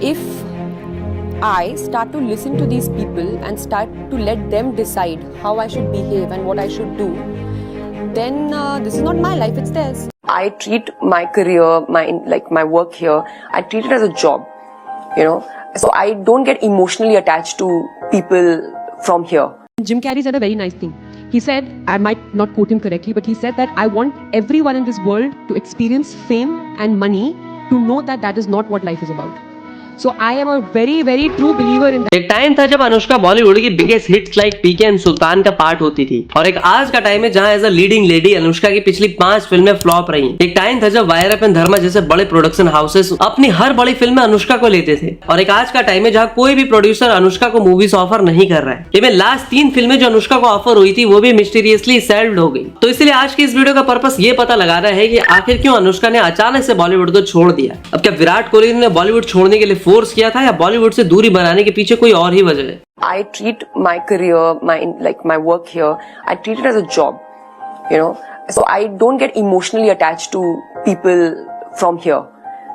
if I start to listen to these people and start to let them decide how I should behave and what I should do, then this is not my life, it's theirs. I treat my career, my work here, I treat it as a job, you know. So I don't get emotionally attached to people from here. Jim Carrey said a very nice thing. He said, I might not quote him correctly, but he said that I want everyone in this world to experience fame and money to know that that is not what life is about. So I am a very, very true believer in that. एक time था जब अनुष्का बॉलीवुड की biggest hits like PK and Sultan का part होती थी, और एक आज का टाइम है जहां as a leading lady Anushka की पिछली 5 फिल्में फ्लॉप रही। एक टाइम था जब वायरअप एंड धर्मा जैसे बड़े प्रोडक्शन हाउसेस अपनी हर बड़ी फिल्म में अनुष्का को लेते थे, और एक आज का टाइम है जहां कोई भी प्रोड्यूसर अनुष्का को मूवीज ऑफर नहीं कर रहा है। इवन लास्ट 3 फिल्में जो अनुष्का को ऑफर हुई थी वो भी मिस्टीरियसली सेल्ड हो गई। तो इसलिए आज की इस वीडियो का पर्पस ये पता लगाना है कि आखिर क्यों अनुष्का ने अचानक से बॉलीवुड को छोड़ दिया। अब क्या विराट कोहली ने बॉलीवुड छोड़ने के लिए फोर्स किया था या बॉलीवुड से दूरी बनाने के पीछे कोई और ही वजह है? I treat my career, my work here, I treat it as a job, you know. So I don't get emotionally attached to people from here,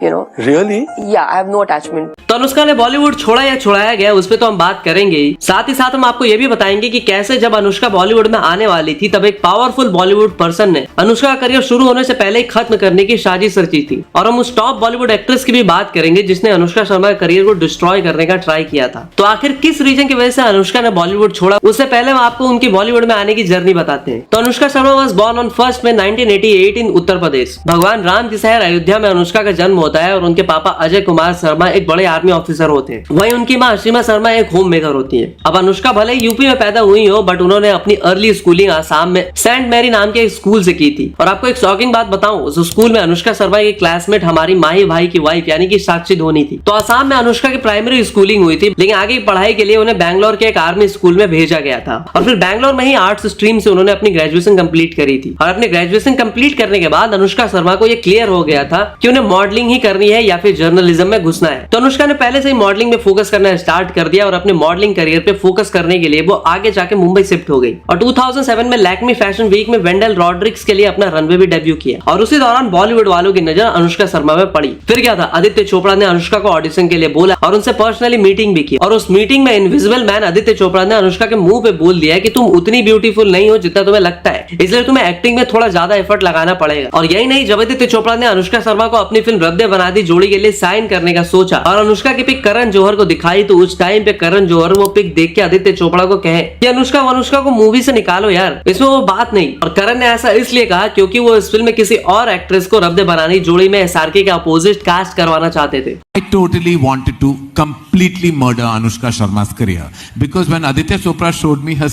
you know. Really? Yeah, I have no attachment. तो अनुष्का ने बॉलीवुड छोड़ा या छुड़ाया गया उस पे तो हम बात करेंगे ही, साथ ही साथ हम आपको ये भी बताएंगे कि कैसे जब अनुष्का बॉलीवुड में आने वाली थी तब एक पावरफुल बॉलीवुड पर्सन ने अनुष्का का करियर शुरू होने से पहले ही खत्म करने की साजिश रची थी। और हम उस टॉप बॉलीवुड एक्ट्रेस की भी बात करेंगे जिसने अनुष्का शर्मा के करियर को डिस्ट्रॉय करने का ट्राई किया था। तो आखिर किस रीजन की वजह से अनुष्का ने बॉलीवुड छोड़ा, उससे पहले हम आपको उनकी बॉलीवुड में आने की जर्नी बताते हैं। तो Anushka Sharma was born on 1 May 1988 in Uttar Pradesh. भगवान राम के शहर अयोध्या में अनुष्का का जन्म होता है और उनके पापा अजय कुमार शर्मा एक बड़े आर्मी ऑफिसर होते हैं। वहीं उनकी मां असीमा शर्मा एक होम मेकर होती है। अब अनुष्का भले यूपी में पैदा हुई हो, बट उन्होंने अपनी अर्ली स्कूलिंग आसाम में सेंट मैरी नाम के एक स्कूल से की थी। और आपको एक शॉकिंग बात बताऊं, उस स्कूल में अनुष्का शर्मा की क्लासमेट हमारी माही भाई की वाइफ यानी कि साक्षी धोनी थी। तो आसाम में अनुष्का की प्राइमरी स्कूलिंग हुई थी, लेकिन आगे की पढ़ाई के लिए उन्हें बैंगलोर के एक आर्मी स्कूल में भेजा गया था। और फिर बैंगलोर में ही आर्ट्स स्ट्रीम से उन्होंने अपनी ग्रेजुएशन कंप्लीट करी थी। और अपनी ग्रेजुएशन कंप्लीट करने के बाद अनुष्का शर्मा को यह क्लियर हो गया था कि उन्हें मॉडलिंग ही करनी है या फिर जर्नलिज्म में घुसना है। तो अनुष्का ने पहले से ही मॉडलिंग में फोकस करना स्टार्ट कर दिया और अपने मॉडलिंग करियर पे फोकस करने के लिए वो आगे जाके मुंबई शिफ्ट हो गई। और 2007 में लैक्मी फैशन वीक में वेंडल रॉड्रिक्स के लिए अपना रनवे भी डेब्यू किया। और उसी दौरान बॉलीवुड वालों की नजर अनुष्का शर्मा में पड़ी। फिर क्या था, आदित्य चोपड़ा ने अनुष्का को ऑडिशन के लिए बोला और उनसे पर्सनली मीटिंग भी की। और उस मीटिंग में इनविजिबल मैन आदित्य चोपड़ा ने अनुष्का के मुंह पे बोल दिया कि तुम उतनी ब्यूटीफुल नहीं हो जितना तुम्हें लगता है, इसलिए तुम्हें एक्टिंग में थोड़ा ज्यादा एफर्ट लगाना पड़ेगा। और यही नहीं, जब आदित्य चोपड़ा ने अनुष्का शर्मा को अपनी फिल्म रद्दे बना दी जोड़ी के लिए साइन करने का सोचा और अनुष्का की पिक करण जौहर को दिखाई, तो उस टाइम पे करण जौहर वो पिक देख के आदित्य चोपड़ा को कहे कि अनुष्का को मूवी से निकालो यार, इसमें वो बात नहीं। और करण ने ऐसा इसलिए कहा क्योंकि वो इस फिल्म में किसी और एक्ट्रेस को रद्दे बनानी जोड़ी में एसआरके के अपोजिट कास्ट करवाना चाहते थे। I totally wanted to completely murder Anushka Sharma's career because when Aditya Chopra showed me her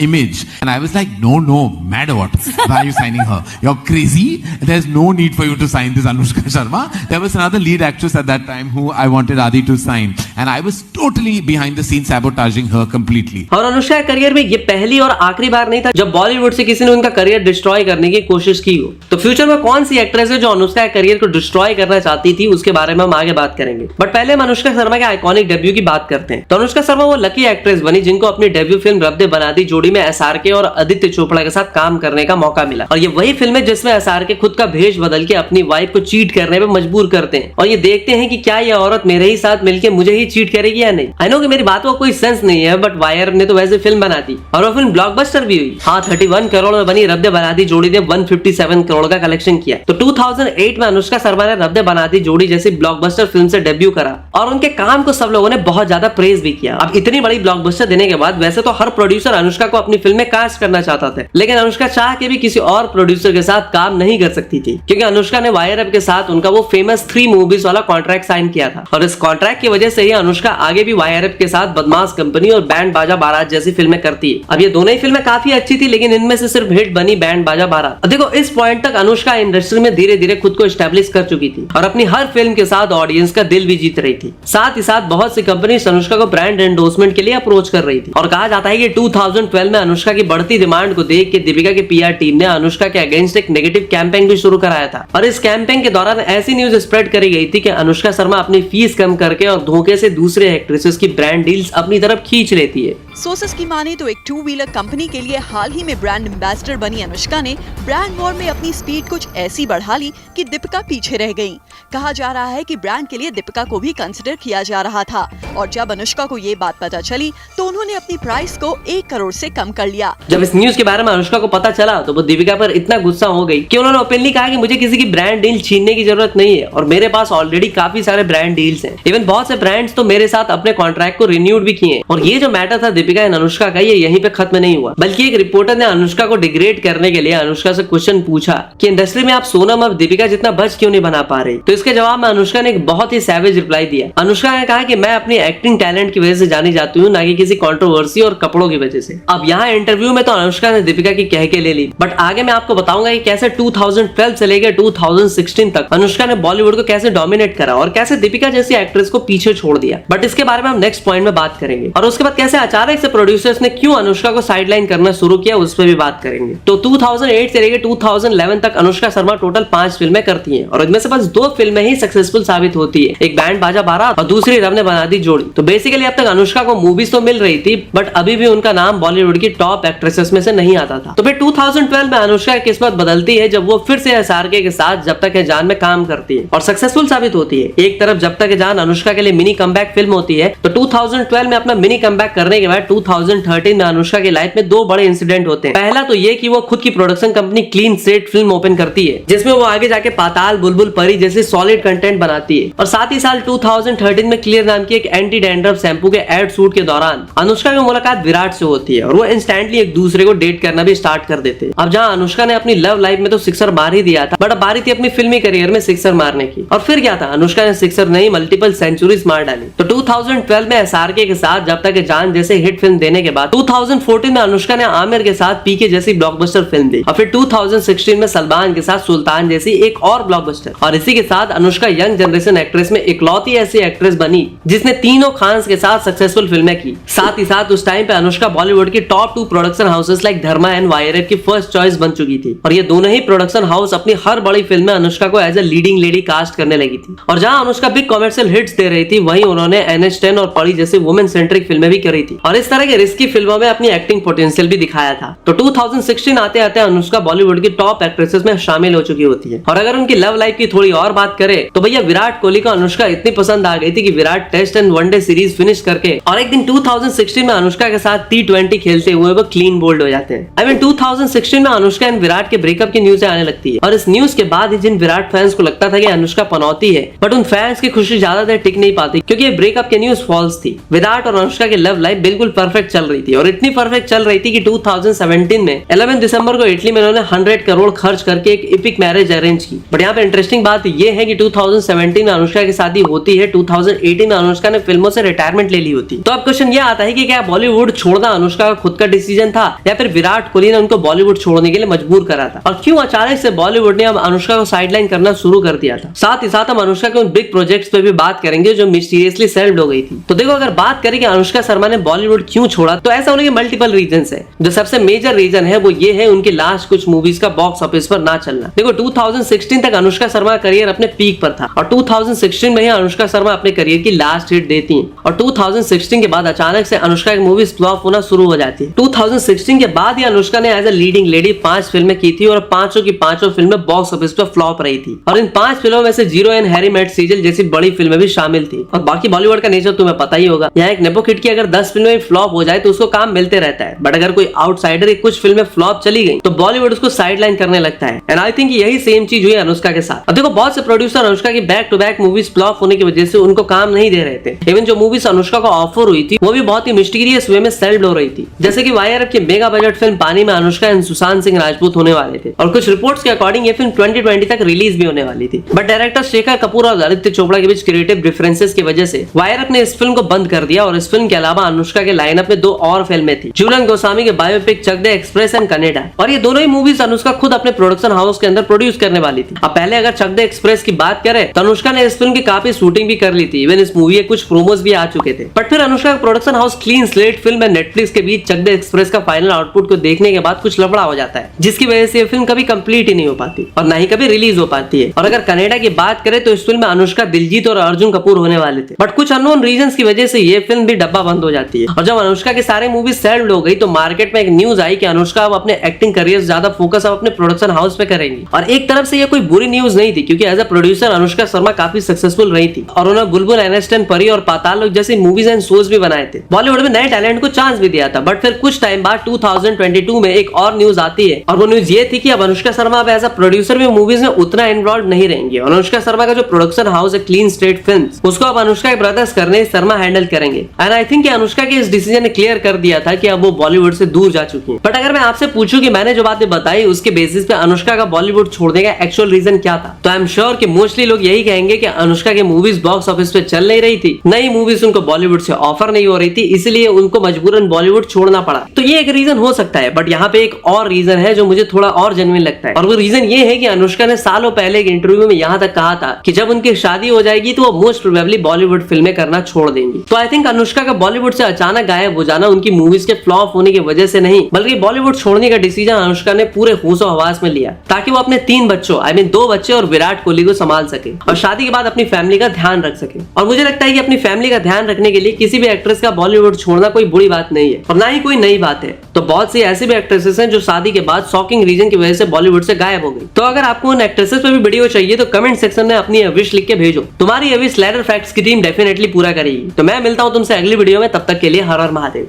image and I was like, no, mad what? Why are you signing her? You're crazy. There's no need for you to sign this Anushka Sharma. There was another lead actress at that time who I wanted Adi to sign and I was totally behind the scenes sabotaging her completely. और अनुष्का के career में ये पहली और आखिरी बार नहीं था जब बॉलीवुड से किसी ने उनका करियर डिस्ट्रॉय करने की कोशिश की हो। तो फ्यूचर में कौन सी एक्ट्रेस है जो अनुष्का के करियर को डिस्ट्रॉय करना चाहती थी, उसके बारे में हम आगे बात करेंगे। बट पहले हम अनुष्का शर्मा के आइकॉनिक डेब्यू की बात करते हैं। तो अनुष्का शर्मा वो लकी एक्ट्रेस बनी जिनको अपनी डेब्यू फिल्म रद्दे बना दी जोड़ी में एसआरके और आदित्य चोपड़ा के साथ काम करने का मौका मिला। और ये वही फिल्म है जिसमें एसआरके खुद का भेष बदल के अपनी वाइफ को चीट करने पे मजबूर करते हैं और ये देखते हैं कि क्या ये औरत मेरे ही साथ मिलकर मुझे ही चीट करेगी या नहीं। आई नो कि मेरी बातों का कोई सेंस नहीं है, बट वायर ने तो वैसे फिल्म बना दी और वो फिल्म ब्लॉकबस्टर भी हुई। हाँ, 31 करोड़ में बनी रद्दे बना दी जोड़ी ने 157 करोड़ का कलेक्शन किया। तो 2008 में अनुष्का शर्मा ने रद्दे बना दी जोड़ी जैसी ब्लॉकबस्टर फिल्म से डेब्यू करा और उनके काम को सब लोगों ने बहुत ज्यादा प्रेज भी किया। अब इतनी बड़ी ब्लॉकबस्टर देने के बाद वैसे तो हर प्रोड्यूसर अनुष्का को अपनी फिल्म में कास्ट करना चाहता था, लेकिन अनुष्का चाह के भी किसी और प्रोड्यूसर के साथ काम नहीं कर सकती थी क्योंकि अनुष्का ने वायरअप के साथ उनका वो फेमस 3 मूवीज वाला कॉन्ट्रैक्ट साइन किया था। और इस कॉन्ट्रैक्ट की वजह से ही अनुष्का आगे भी वायरअप के साथ बदमाश कंपनी और बैंड बाजा बारात जैसी फिल्में करती है। अब ये दोनों ही फिल्में काफी अच्छी थी, लेकिन इनमें से सिर्फ हिट बनी बैंड बाजा बारात। देखो, इस पॉइंट तक अनुष्का इंडस्ट्री में धीरे धीरे खुद को एस्टेब्लिश कर चुकी थी और अपनी हर फिल्म के साथ ऑडियंस का दिल भी जीत रही थी। साथ ही साथ बहुत सी कंपनी अनुष्का को ब्रांड एंडोर्समेंट के लिए अप्रोच कर रही थी। और कहा जाता है कि 2012 में अनुष्का की बढ़ती डिमांड को देख के दीपिका की पीआर टीम ने अनुष्का के अगेंस्ट एक नेगेटिव कैंपेन भी शुरू कराया था। और इस कैंपेन के दौरान ऐसी न्यूज स्प्रेड करी गई थी कि अनुष्का शर्मा अपनी फीस कम करके और धोखे से से दूसरे एक्ट्रेसेस की ब्रांड डील्स अपनी तरफ खींच लेती है। सोर्सेस की माने तो एक 2-व्हीलर कंपनी के लिए हाल ही में ब्रांड एम्बेसडर बनी अनुष्का ने ब्रांड वॉर में अपनी स्पीड कुछ ऐसी बढ़ा ली कि दीपिका पीछे रह गईं। कहा जा रहा है कि ब्रांड के लिए दीपिका को भी कंसिडर किया जा रहा था और जब अनुष्का को ये बात पता चली तो उन्होंने अपनी प्राइस को 1 करोड़ से कम कर लिया। जब इस न्यूज के बारे में अनुष्का को पता चला तो वो दीपिका पर इतना गुस्सा हो गई कि उन्होंने ओपनली कहा कि मुझे किसी की ब्रांड डील छीनने की जरूरत नहीं है और मेरे पास ऑलरेडी काफी सारे ब्रांड डील्स हैं। इवन बहुत से ब्रांड्स तो मेरे साथ अपने कॉन्ट्रैक्ट को रिन्यूड भी किए। और ये जो मैटर था दीपिका एंड अनुष्का का, ये यहीं पे खत्म नहीं हुआ, बल्कि एक रिपोर्टर ने अनुष्का को डिग्रेड करने के लिए अनुष्का से क्वेश्चन पूछा कि इंडस्ट्री में आप सोनम और दीपिका जितना बच क्यों नहीं बना पा रही। तो इसके जवाब में अनुष्का ने एक बहुत ही सैवेज रिप्लाई दिया। अनुष्का ने कहा कि मैं अपनी एक्टिंग टैलेंट की वजह से जानी जाती हूँ, ना कि किसी कंट्रोवर्सी और कपड़ों की वजह से। अब यहाँ इंटरव्यू में तो अनुष्का ने दीपिका की कह के ले ली, बट आगे मैं आपको बताऊंगा कि कैसे 2012 से लेकर 2016 तक अनुष्का ने बॉलीवुड को कैसे डोमिनेट करा और कैसे दीपिका जैसी एक्ट्रेस को पीछे छोड़ दिया। बट इसके बारे में हम नेक्स्ट पॉइंट में बात करेंगे। और उसके बाद कैसे अचानक से प्रोड्यूसर्स ने क्यों अनुष्का को साइडलाइन करना शुरू किया, उस पर भी बात करेंगे। तो 2008 से लेकर 2011 तक अनुष्का शर्मा टोटल 5 फिल्में करती हैं और इनमें से बस 2 फिल्में ही सक्सेसफुल साबित होती है, एक बैंड बाजा बारात और दूसरी रब ने बना दी जोड़ी। तो बेसिकली अब तक अनुष्का को मूवीज तो मिल रही थी, बट अभी भी उनका नाम बॉलीवुड की टॉप एक्ट्रेसेस में से नहीं आता था। तो फिर 2012 में अनुष्का की किस्मत बदलती है जब वो फिर से एसआरके के साथ जब तक है जान में काम करती है और सक्सेसफुल साबित होती है। एक तरफ जब तक है जान अनुष्का के लिए मिनी कमबैक फिल्म होती है, तो 2012 में अपना मिनी कमबैक करने के बाद 2013 में अनुष्का की लाइफ में 2 बड़े इंसिडेंट होते हैं। पहला तो ये कि वो खुद की production company clean slate film open करती है, जिसमें वो आगे जाके पाताल, बुलबुल, परी जैसे सॉलिड कंटेंट बनाती है। और साथ ही साल 2013 में क्लियर नाम की एक एंटी डैंड्रफ शैम्पू के एड शूट के दौरान अनुष्का की मुलाकात विराट से होती है और वो इंस्टेंटली एक दूसरे को डेट करना भी स्टार्ट कर देते हैं। अब जहां अनुष्का ने अपनी लव लाइफ में तो सिक्सर मार ही दिया था, बट अब बारी थी अपनी फिल्मी करियर में सिक्सर मारने की। और फिर क्या था, अनुष्का ने सिक्सर नहीं मल्टीपल सेंचुरीज मार डाली। तो 2012 में एसआरके के साथ जब तक जान जैसे हिट फिल्म देने के बाद 2014 में अनुष्का ने आमिर के साथ पीके जैसी ब्लॉकबस्टर फिल्म दी और फिर 2016 में सलमान के साथ सुल्तान जैसी एक और ब्लॉकबस्टर। और इसी के साथ अनुष्का यंग जनरेशन एक्ट्रेस में इकलौती ऐसी एक्ट्रेस बनी जिसने तीनों खान्स के साथ सक्सेसफुल फिल्में की। साथ ही साथ उस टाइम पे अनुष्का बॉलीवुड की top 2 production houses like Dharma and YRF की फर्स्ट चॉइस बन चुकी थी और ये दोनों ही प्रोडक्शन हाउस अपनी हर बड़ी फिल्म में अनुष्का को as a leading lady cast करने लगी थी। और जहां अनुष्का बिग कमर्शियल हिट्स दे रही थी, वहीं उन्होंने NH10 और परी जैसी वुमेन सेंट्रिक फिल्में भी करी थी और इस तरह के रिस्की फिल्मों में अपनी एक्टिंग पोटेंशियल भी दिखाया था। तो 2016 आते आते अनुष्का बॉलीवुड की टॉप एक्ट्रेसेस में शामिल हो चुकी होती है। और अगर उनकी लव लाइफ की थोड़ी और बात करें तो भैया विराट कोहली को अनुष्का इतनी पसंद आ गई थी कि Virat test and one day series finish करके और एक दिन 2016 में अनुष्का के साथ T20 खेलते हुए वो क्लीन बोल्ड हो जाते हैं। आई मीन 2016 में अनुष्का एंड विराट के ब्रेकअप की न्यूज आने लगती है और इस न्यूज के बाद ही जिन विराट फैंस को लगता था कि अनुष्का पनौती है, बट उन फैंस की खुशी ज्यादा देर टिक नहीं पाती क्योंकि ये ब्रेकअप की न्यूज फॉल्स थी। विराट और अनुष्का की लव लाइफ बिल्कुल परफेक्ट चल रही थी और इतनी परफेक्ट चल रही थी कि 2017 में 11 दिसंबर को इटली में उन्होंने 100 करोड़ खर्च करके एक एपिक मैरिज अरेंज की। बट यहाँ पे इंटरेस्टिंग बात ये है कि 2017 में अनुष्का की शादी होती है, 2018 में अनुष्का ने फिल्मों से रिटायरमेंट ले ली होती। तो अब क्वेश्चन ये आता है कि क्या बॉलीवुड छोड़ना अनुष्का का खुद का डिसीजन था या फिर विराट कोहली ने उनको बॉलीवुड छोड़ने के लिए मजबूर करा था, और क्यों अचानक से बॉलीवुड ने अब अनुष्का को साइडलाइन करना शुरू कर दिया था। साथ ही साथ हम अनुष्का के उन बिग प्रोजेक्ट्स पे भी बात करेंगे जो मिस्टीरियसली सेल्ड हो गई थी। तो देखो, अगर बात करें कि अनुष्का शर्मा ने बॉलीवुड क्यों छोड़ा, तो ऐसा होने के मल्टीपल रीजंस है। जो सबसे मेजर रीजन है वो ये है उनकी लास्ट कुछ मूवीज का बॉक्स ऑफिस पर ना चलना। देखो 2016 तक अनुष्का शर्मा का करियर अपने पीक पर था और 2016 में ही अनुष्का शर्मा अपने करियर की लास्ट हिट देती हैं और 2016 के बाद अचानक से अनुष्का की मूवीज फ्लॉप होना शुरू हो जाती है। 2016 के बाद ही अनुष्का ने एज ए लीडिंग लेडी 5 फिल्में की थी और 5 की 5 फिल्में बॉक्स ऑफिस पर फ्लॉप रही थी और इन 5 फिल्मों में से जीरो एंड हैरी मेट सीजल जैसी बड़ी फिल्में भी शामिल थी। और बाकी बॉलीवुड का नेचर तुम्हें पता ही होगा, यहाँ एक नेपो किड की अगर 10 फिल्में फ्लॉप हो जाए तो उसको काम मिलते रहता है, बट अगर कोई आउटसाइडर कुछ फिल्में फ्लॉप चली गई तो बॉलीवुड उसको साइडलाइन करने लगता है। एंड आई थिंक यही सेम चीज हुई अनुष्का के साथ। अब देखो, बहुत से प्रोड्यूसर अनुष्का की back to back movies flop होने की वजह से उनको काम नहीं दे रहे थे। इवन जो मूवीज अनुष्का को ऑफर हुई थी वो भी बहुत ही मिस्टीरियस वे में सेल्ड हो रही थी, जैसे कि वायरएफ की मेगा बजट फिल्म पानी में अनुष्का एंड सुशांत सिंह राजपूत होने वाले थे और कुछ रिपोर्ट्स के अकॉर्डिंग ये फिल्म 2020 तक रिलीज भी होने वाली थी, बट डायरेक्टर शेखर कपूर और आदित्य चोपड़ा के बीच क्रिएटिव डिफरेंसेस की वजह से वायरएफ ने इस फिल्म को बंद कर दिया और इस फिल्म के अलावा अनुष्का के लाइनअप में 2 और फिल्में थी, झूलन गोस्वामी के biopic Chak De express and Canada, और ये दोनों ही मूवीज अनुष्का खुद अपने प्रोडक्शन हाउस के अंदर प्रोड्यूस करने वाली थी। अब पहले अगर चक दे एक्सप्रेस की बात करें तो अनुष्का ने इस फिल्म की काफी शूटिंग भी कर ली थी, इवन इस मूवी के कुछ प्रोमोस भी आ चुके थे, बट फिर अनुष्का का production house clean slate film and Netflix के बीच चक दे एक्सप्रेस का फाइनल आउटपुट को देखने के बाद कुछ लफड़ा हो जाता है, जिसकी वजह से ये फिल्म कभी कंप्लीट ही नहीं हो पाती और ना ही कभी रिलीज हो पाती है। और अगर कनाडा की बात करें तो इस फिल्म में अनुष्का, दिलजीत और अर्जुन कपूर होने वाले थे, बट कुछ अननोन रीजंस की वजह से ये फिल्म भी डब्बा बंद हो जाती है। और जब अनुष्का की सारे मूवीज सेल्ड हो गई तो मार्केट में एक न्यूज आई कि अनुष्का अब अपने एक्टिंग करियर से ज्यादा फोकस अब अपने प्रोडक्शन हाउस पे करेंगी। और एक तरफ से ये कोई बुरी न्यूज नहीं थी, क्योंकि as a producer Anushka Sharma काफी सक्सेसफुल रही थी और उन्होंने बुलबुल, एनएस्टन, परी और पाताल लोक जैसी मूवीज एंड शोज भी बनाए थे। बॉलीवुड में नए टैलेंट को चांस भी दिया था। बट फिर कुछ टाइम बाद 2022 में एक और न्यूज आती है और वो न्यूज ये थी कि अब अनुष्का शर्मा अब एज अ प्रोड्यूसर भी मूवीज में उतना इन्वॉल्व नहीं रहेंगे। और अनुष्का शर्मा का जो प्रोडक्शन हाउस है क्लीन स्टेट फिल्म्स, उसको अब अनुष्का के ब्रदर्स करने शर्मा हैंडल करेंगे। एंड आई थिंक अनुष्का के इस डिसीजन ने क्लियर कर दिया था कि अब वो बॉलीवुड से दूर जा चुकी है। बट अगर मैं आपसे पूछूं कि मैंने जो बातें बताई उसके बेसिस पे अनुष्का का बॉलीवुड छोड़ने का एक्चुअल रीजन क्या था, तो आई एम श्योर कि मोस्टली लोग यही कहेंगे कि अनुष्का की मूवीज बॉक्स ऑफिस पे चल नहीं रही थी, नई मूवीज उनको बॉलीवुड से ऑफर नहीं हो रही थी, इसलिए उनको मजबूरन बॉलीवुड छोड़ना पड़ा। तो ये एक रीजन हो सकता है। बट यहाँ पे एक और रीजन है जो मुझे थोड़ा और जेन्युइन लगता है, और वो रीजन ये है कि अनुष्का ने सालों पहले एक इंटरव्यू में यहाँ तक कहा था कि जब उनकी शादी हो जाएगी तो वो मोस्ट प्रोबेबली बॉलीवुड फिल्में करना छोड़ देंगी। तो आई थिंक अनुष्का का बॉलीवुड से अचानक गायब हो जाना उनकी मूवीज के फ्लॉप होने की वजह से नहीं, बल्कि बॉलीवुड छोड़ने का डिसीजन अनुष्का ने पूरे होशो हवास में लिया ताकि वो अपने 3 बच्चों आई मीन 2 बच्चे और विराट कोहली को संभाल सके और शादी के बाद अपनी फैमिली का ध्यान रख सके। और मुझे लगता है कि अपनी फैमिली का ध्यान रखने के लिए किसी भी एक्ट्रेस का बॉलीवुड छोड़ना कोई बुरी बात नहीं है और ना ही कोई नई बात है। तो बहुत सी ऐसी भी एक्ट्रेसेस हैं जो शादी के बाद शॉकिंग रीजन की वजह से बॉलीवुड से गायब हो गई। तो अगर आपको उन एक्ट्रेसेस पे भी वीडियो चाहिए तो कमेंट सेक्शन में अपनी विश लिख के भेजो। तुम्हारी विश स्लाइडर फैक्ट्स की टीम डेफिनेटली पूरा करेगी। तो मैं मिलता हूं तुमसे अगली वीडियो में, तब तक के लिए हर हर महादेव।